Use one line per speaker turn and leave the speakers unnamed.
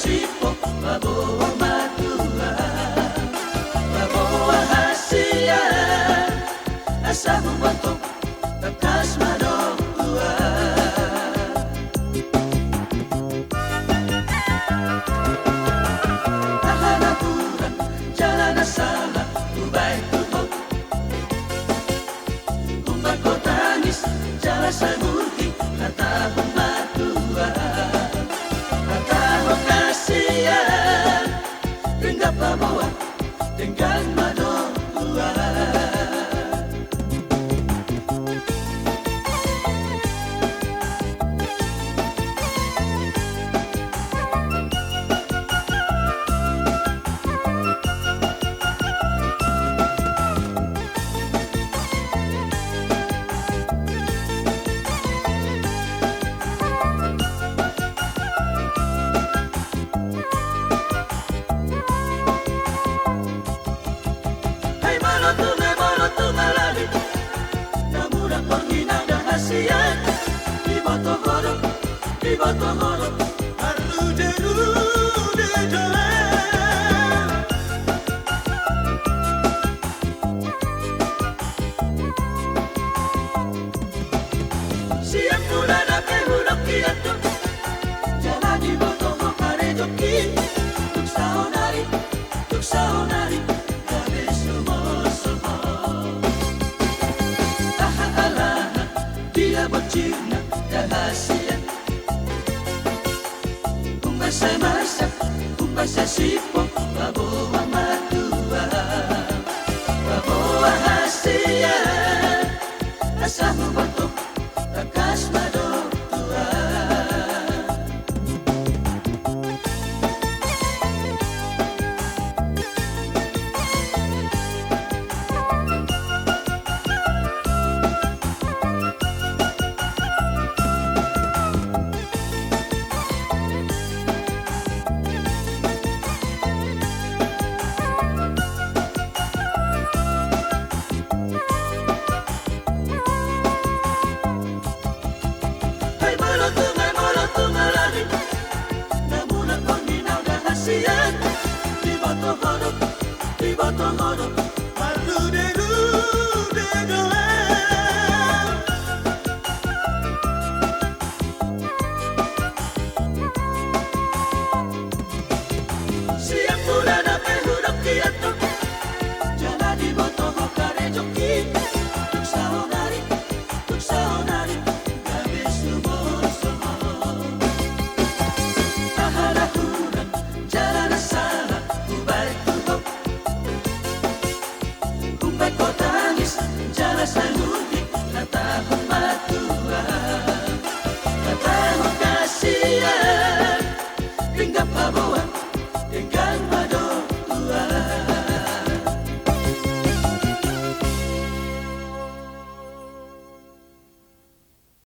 sipo baboa matua baboa hasia asa membantu bekas madokua tahana kurang jalan salah ubai tutup kumbang ko tangis jalan saguti kata matua bawa dengan madokua di boto horo arlu jeru de jole siap pula dake huruf kiatu jalan di boto ho kare joki tuk saonari kare sumo taha alana dia bocina rahasia Kumbasa sipo baboa matua baboa hasia asa membantu